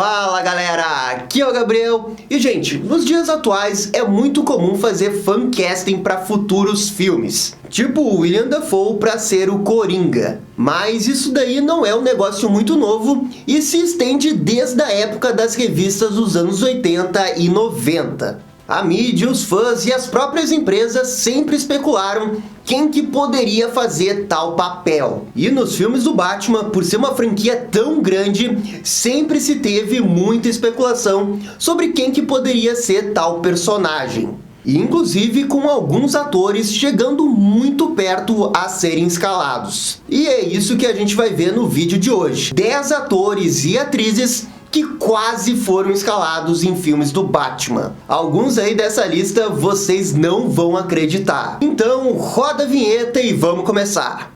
Fala galera, aqui é o Gabriel e gente, nos dias atuais é muito comum fazer fancasting para futuros filmes, tipo o William Dafoe para ser o Coringa. Mas isso daí não é um negócio muito novo e se estende desde a época das revistas dos anos 80 e 90. A mídia, os fãs e as próprias empresas sempre especularam quem que poderia fazer tal papel. E nos filmes do Batman, por ser uma franquia tão grande, sempre se teve muita especulação sobre quem que poderia ser tal personagem. E inclusive com alguns atores chegando muito perto a serem escalados. E é isso que a gente vai ver no vídeo de hoje. 10 atores e atrizes que quase foram escalados em filmes do Batman. Alguns aí dessa lista vocês não vão acreditar. Então roda a vinheta e vamos começar!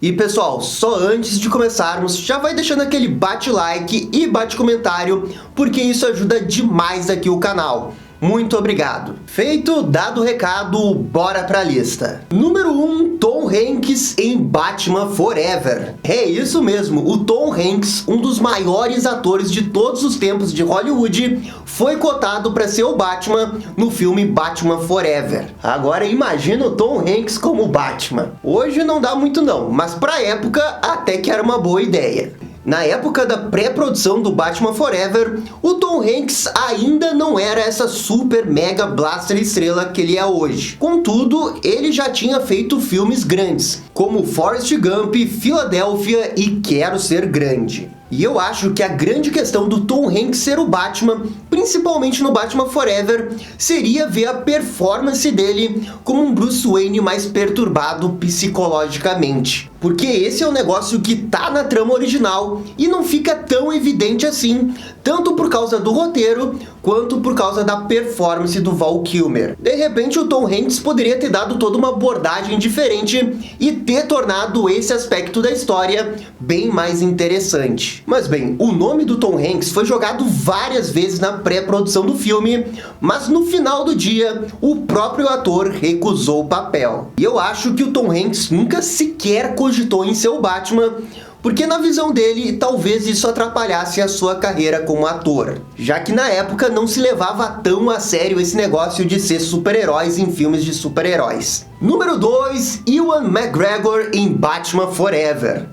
E pessoal, só antes de começarmos, já vai deixando aquele bate-like e bate-comentário, porque isso ajuda demais aqui o canal. Muito obrigado. Feito, dado o recado, bora pra lista. Número 1, Tom Hanks em Batman Forever. É isso mesmo, o Tom Hanks, um dos maiores atores de todos os tempos de Hollywood, foi cotado para ser o Batman no filme Batman Forever. Agora imagina o Tom Hanks como Batman. Hoje não dá muito não, mas pra época até que era uma boa ideia. Na época da pré-produção do Batman Forever, o Tom Hanks ainda não era essa super mega blaster estrela que ele é hoje. Contudo, ele já tinha feito filmes grandes, como Forrest Gump, Filadélfia e Quero Ser Grande. E eu acho que a grande questão do Tom Hanks ser o Batman, principalmente no Batman Forever, seria ver a performance dele como um Bruce Wayne mais perturbado psicologicamente. Porque esse é um negócio que tá na trama original e não fica tão evidente assim, tanto por causa do roteiro, quanto por causa da performance do Val Kilmer. De repente o Tom Hanks poderia ter dado toda uma abordagem diferente e ter tornado esse aspecto da história bem mais interessante. Mas bem, o nome do Tom Hanks foi jogado várias vezes na pré-produção do filme, mas no final do dia, o próprio ator recusou o papel. E eu acho que o Tom Hanks nunca sequer cogitou em ser o Batman, porque na visão dele, talvez isso atrapalhasse a sua carreira como ator, já que na época não se levava tão a sério esse negócio de ser super-heróis em filmes de super-heróis. Número 2, Ewan McGregor em Batman Forever.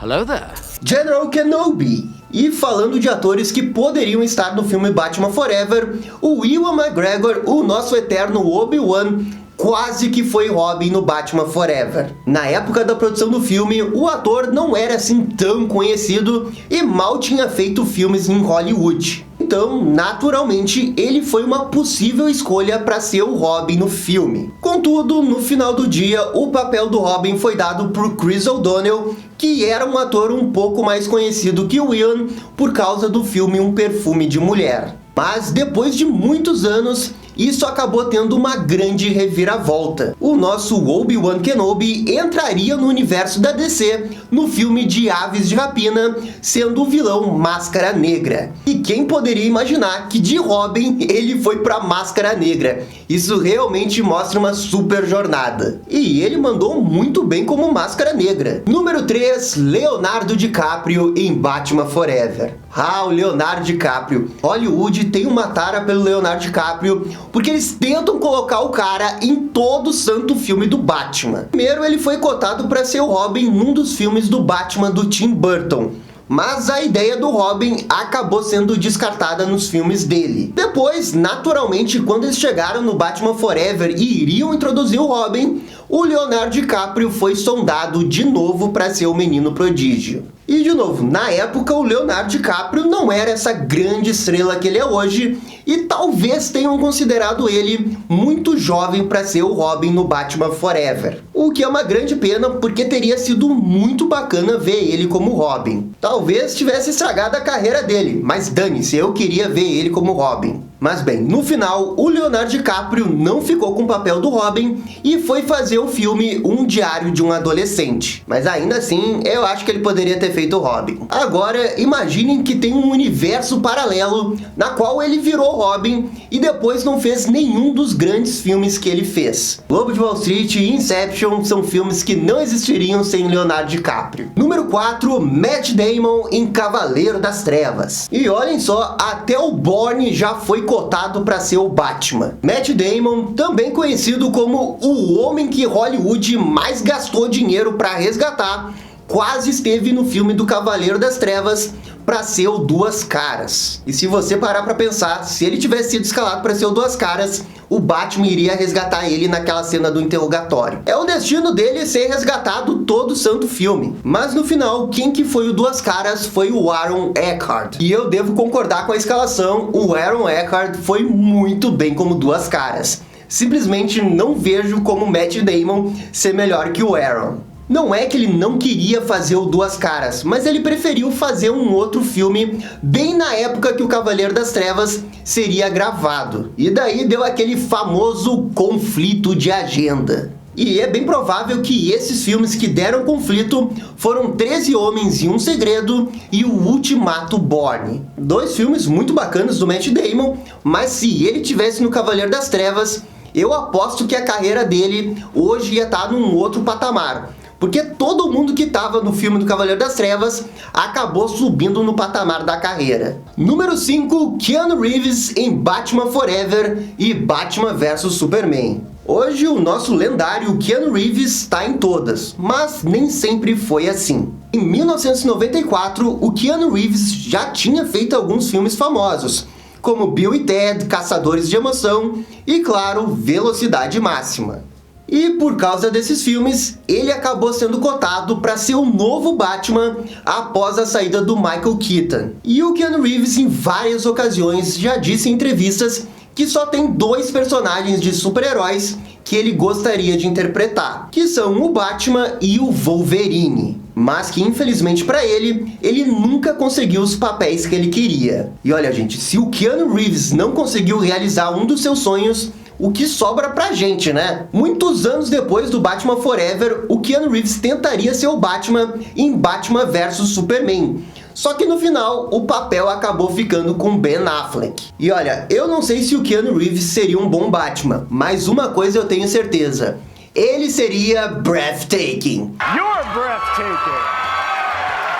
Hello there. General Kenobi. E falando de atores que poderiam estar no filme Batman Forever, o Ewan McGregor, o nosso eterno Obi-Wan, quase que foi Robin no Batman Forever. Na época da produção do filme, o ator não era assim tão conhecido e mal tinha feito filmes em Hollywood. Então, naturalmente, ele foi uma possível escolha para ser o Robin no filme. Contudo, no final do dia, o papel do Robin foi dado por Chris O'Donnell, que era um ator um pouco mais conhecido que o Ewan por causa do filme Um Perfume de Mulher. Mas depois de muitos anos, isso acabou tendo uma grande reviravolta. O nosso Obi-Wan Kenobi entraria no universo da DC no filme de Aves de Rapina, sendo o vilão Máscara Negra. E quem poderia imaginar que de Robin ele foi pra Máscara Negra? Isso realmente mostra uma super jornada. E ele mandou muito bem como Máscara Negra. Número 3, Leonardo DiCaprio em Batman Forever. Ah, o Leonardo DiCaprio. Hollywood tem uma tara pelo Leonardo DiCaprio, porque eles tentam colocar o cara em todo santo filme do Batman. Primeiro ele foi cotado para ser o Robin num dos filmes do Batman do Tim Burton, mas a ideia do Robin acabou sendo descartada nos filmes dele. Depois, naturalmente, quando eles chegaram no Batman Forever e iriam introduzir o Robin, o Leonardo DiCaprio foi sondado de novo para ser o Menino Prodígio. E de novo, na época o Leonardo DiCaprio não era essa grande estrela que ele é hoje, e talvez tenham considerado ele muito jovem para ser o Robin no Batman Forever. O que é uma grande pena, porque teria sido muito bacana ver ele como Robin. Talvez tivesse estragado a carreira dele, mas dane-se, eu queria ver ele como Robin. Mas bem, no final, o Leonardo DiCaprio não ficou com o papel do Robin e foi fazer o filme Um Diário de um Adolescente. Mas ainda assim, eu acho que ele poderia ter feito o Robin. Agora, imaginem que tem um universo paralelo na qual ele virou Robin e depois não fez nenhum dos grandes filmes que ele fez. Lobo de Wall Street e Inception são filmes que não existiriam sem Leonardo DiCaprio. Número 4, Matt Damon em Cavaleiro das Trevas. E olhem só, até o Bourne já foi cotado para ser o Batman. Matt Damon, também conhecido como o homem que Hollywood mais gastou dinheiro para resgatar, quase esteve no filme do Cavaleiro das Trevas para ser o Duas Caras. E se você parar para pensar, se ele tivesse sido escalado para ser o Duas Caras, o Batman iria resgatar ele naquela cena do interrogatório. É o destino dele ser resgatado todo santo filme. Mas no final, quem que foi o Duas Caras foi o Aaron Eckhart. E eu devo concordar com a escalação, o Aaron Eckhart foi muito bem como Duas Caras. Simplesmente não vejo como Matt Damon ser melhor que o Aaron. Não é que ele não queria fazer o Duas Caras, mas ele preferiu fazer um outro filme bem na época que o Cavaleiro das Trevas seria gravado. E daí deu aquele famoso conflito de agenda. E é bem provável que esses filmes que deram conflito foram 13 Homens e um Segredo e o Ultimato Bourne. 2 filmes muito bacanas do Matt Damon, mas se ele tivesse no Cavaleiro das Trevas, eu aposto que a carreira dele hoje ia estar num outro patamar. Porque todo mundo que estava no filme do Cavaleiro das Trevas acabou subindo no patamar da carreira. Número 5, Keanu Reeves em Batman Forever e Batman vs Superman. Hoje o nosso lendário Keanu Reeves está em todas, mas nem sempre foi assim. Em 1994, o Keanu Reeves já tinha feito alguns filmes famosos, como Bill e Ted, Caçadores de Emoção e, claro, Velocidade Máxima. E por causa desses filmes, ele acabou sendo cotado para ser o novo Batman após a saída do Michael Keaton. E o Keanu Reeves, em várias ocasiões, já disse em entrevistas que só tem 2 personagens de super-heróis que ele gostaria de interpretar, que são o Batman e o Wolverine. Mas que, infelizmente para ele nunca conseguiu os papéis que ele queria. E olha, gente, se o Keanu Reeves não conseguiu realizar um dos seus sonhos, o que sobra pra gente, né? Muitos anos depois do Batman Forever, o Keanu Reeves tentaria ser o Batman em Batman vs Superman. Só que no final, o papel acabou ficando com Ben Affleck. E olha, eu não sei se o Keanu Reeves seria um bom Batman, mas uma coisa eu tenho certeza. Ele seria breathtaking. You're breathtaking.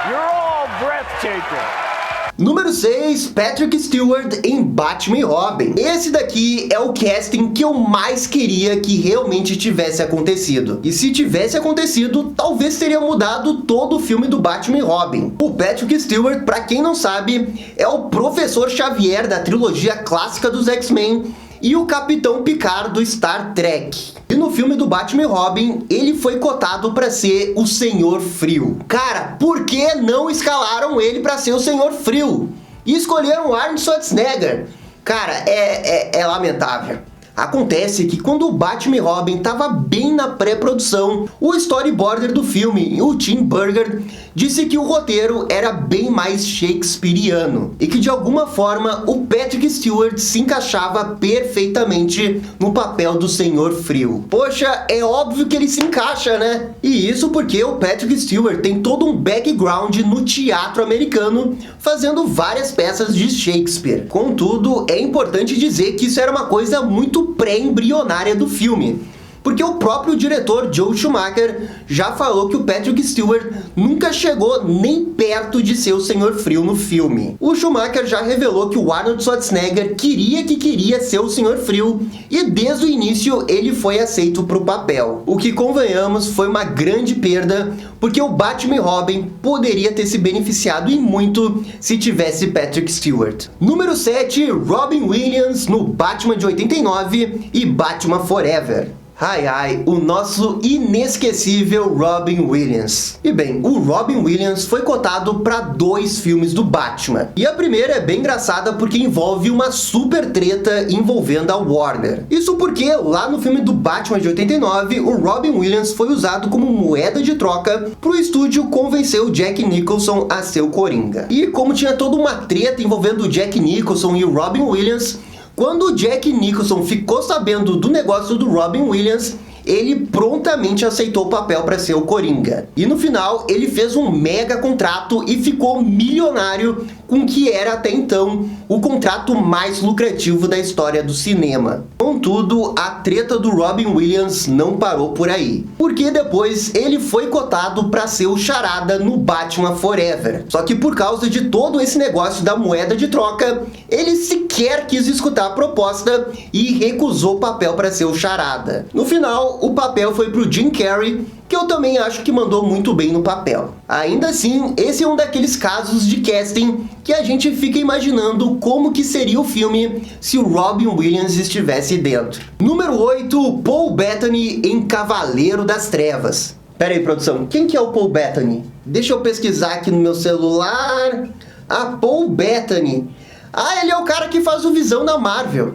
You're all breathtaking. Número 6, Patrick Stewart em Batman e Robin. Esse daqui é o casting que eu mais queria que realmente tivesse acontecido. E se tivesse acontecido, talvez teria mudado todo o filme do Batman e Robin. O Patrick Stewart, pra quem não sabe, é o Professor Xavier da trilogia clássica dos X-Men e o Capitão Picard do Star Trek. E no filme do Batman e Robin, ele foi cotado para ser o Senhor Frio. Cara, por que não escalaram ele para ser o Senhor Frio? E escolheram Arnold Schwarzenegger. Cara, é lamentável. Acontece que quando o Batman e Robin estava bem na pré-produção, o storyboarder do filme, o Tim Burger, disse que o roteiro era bem mais shakespeariano e que de alguma forma o Patrick Stewart se encaixava perfeitamente no papel do Senhor Frio. Poxa, é óbvio que ele se encaixa, né? E isso porque o Patrick Stewart tem todo um background no teatro americano, fazendo várias peças de Shakespeare. Contudo, é importante dizer que isso era uma coisa muito pré-embrionária do filme, porque o próprio diretor Joel Schumacher já falou que o Patrick Stewart nunca chegou nem perto de ser o Senhor Frio no filme. O Schumacher já revelou que o Arnold Schwarzenegger queria ser o Senhor Frio e desde o início ele foi aceito para o papel. O que, convenhamos, foi uma grande perda, porque o Batman e Robin poderia ter se beneficiado e muito se tivesse Patrick Stewart. Número 7, Robin Williams no Batman de 89 e Batman Forever. Ai ai, o nosso inesquecível Robin Williams. E bem, o Robin Williams foi cotado para 2 filmes do Batman. E a primeira é bem engraçada porque envolve uma super treta envolvendo a Warner. Isso porque lá no filme do Batman de 89, o Robin Williams foi usado como moeda de troca para o estúdio convencer o Jack Nicholson a ser o Coringa. E como tinha toda uma treta envolvendo o Jack Nicholson e o Robin Williams, Quando o Jack Nicholson ficou sabendo do negócio do Robin Williams, ele prontamente aceitou o papel para ser o Coringa. E no final, ele fez um mega contrato e ficou milionário com o que era até então o contrato mais lucrativo da história do cinema. Contudo, a treta do Robin Williams não parou por aí, porque depois ele foi cotado para ser o Charada no Batman Forever. Só que por causa de todo esse negócio da moeda de troca, ele sequer quis escutar a proposta e recusou o papel para ser o Charada. No final, o papel foi pro Jim Carrey, que eu também acho que mandou muito bem no papel. Ainda assim, esse é um daqueles casos de casting que a gente fica imaginando como que seria o filme se o Robin Williams estivesse dentro. Número 8, Paul Bettany em Cavaleiro das Trevas. Pera aí, produção, quem que é o Paul Bettany? Deixa eu pesquisar aqui no meu celular. Ah, Paul Bettany. Ah, ele é o cara que faz o Visão na Marvel.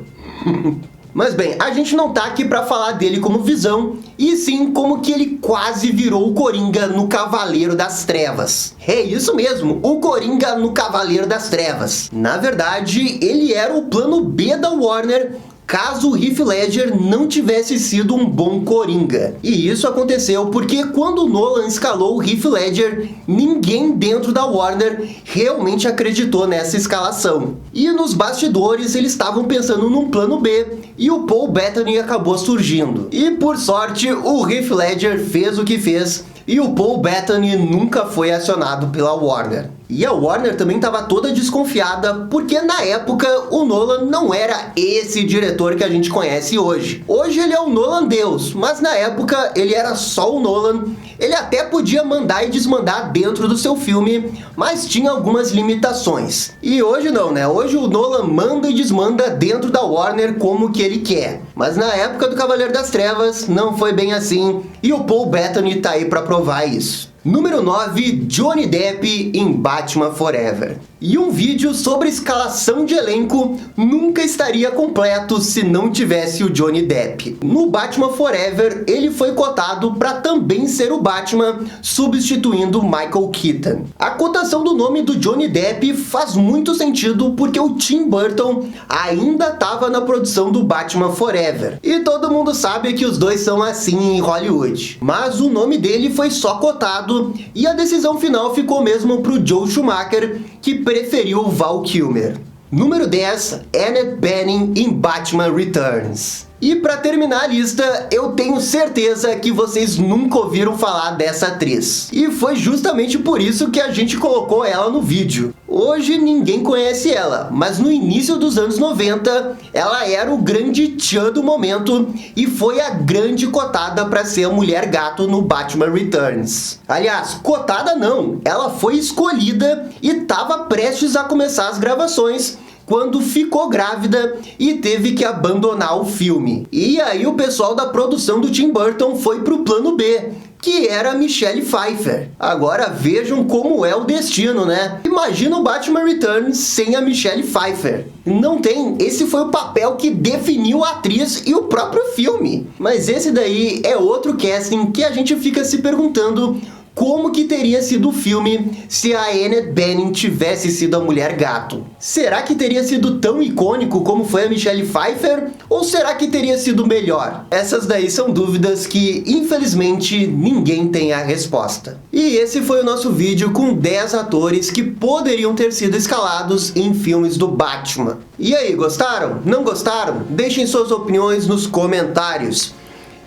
Mas bem, a gente não tá aqui pra falar dele como Visão, e sim como que ele quase virou o Coringa no Cavaleiro das Trevas. É isso mesmo, o Coringa no Cavaleiro das Trevas. Na verdade, ele era o plano B da Warner, caso o Heath Ledger não tivesse sido um bom Coringa. E isso aconteceu porque quando o Nolan escalou o Heath Ledger, ninguém dentro da Warner realmente acreditou nessa escalação. E nos bastidores eles estavam pensando num plano B, e o Paul Bettany acabou surgindo. E por sorte, o Heath Ledger fez o que fez, e o Paul Bettany nunca foi acionado pela Warner. E a Warner também estava toda desconfiada, porque na época o Nolan não era esse diretor que a gente conhece hoje. Hoje ele é o Nolan Deus, mas na época ele era só o Nolan. Ele até podia mandar e desmandar dentro do seu filme, mas tinha algumas limitações. E hoje não, né? Hoje o Nolan manda e desmanda dentro da Warner como que ele quer. Mas na época do Cavaleiro das Trevas não foi bem assim, e o Paul Bettany tá aí para provar isso. Número 9, Johnny Depp em Batman Forever. E um vídeo sobre escalação de elenco nunca estaria completo se não tivesse o Johnny Depp. No Batman Forever, ele foi cotado para também ser o Batman, substituindo Michael Keaton. A cotação do nome do Johnny Depp faz muito sentido porque o Tim Burton ainda estava na produção do Batman Forever. E todo mundo sabe que os dois são assim em Hollywood. Mas o nome dele foi só cotado e a decisão final ficou mesmo pro Joel Schumacher, que preferiu o Val Kilmer. Número 10, Annette Bening em Batman Returns. E para terminar a lista, eu tenho certeza que vocês nunca ouviram falar dessa atriz. E foi justamente por isso que a gente colocou ela no vídeo. Hoje ninguém conhece ela, mas no início dos anos 90, ela era o grande tchan do momento e foi a grande cotada para ser a Mulher Gato no Batman Returns. Aliás, cotada não, ela foi escolhida e estava prestes a começar as gravações quando ficou grávida e teve que abandonar o filme. E aí o pessoal da produção do Tim Burton foi pro plano B, que era a Michelle Pfeiffer. Agora vejam como é o destino, né? Imagina o Batman Returns sem a Michelle Pfeiffer. Não tem, esse foi o papel que definiu a atriz e o próprio filme. Mas esse daí é outro casting que a gente fica se perguntando como que teria sido o filme se a Annette Bening tivesse sido a Mulher Gato. Será que teria sido tão icônico como foi a Michelle Pfeiffer? Ou será que teria sido melhor? Essas daí são dúvidas que, infelizmente, ninguém tem a resposta. E esse foi o nosso vídeo com 10 atores que poderiam ter sido escalados em filmes do Batman. E aí, gostaram? Não gostaram? Deixem suas opiniões nos comentários.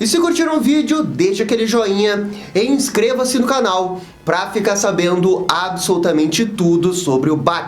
E se curtiram o vídeo, deixa aquele joinha e inscreva-se no canal para ficar sabendo absolutamente tudo sobre o Batman.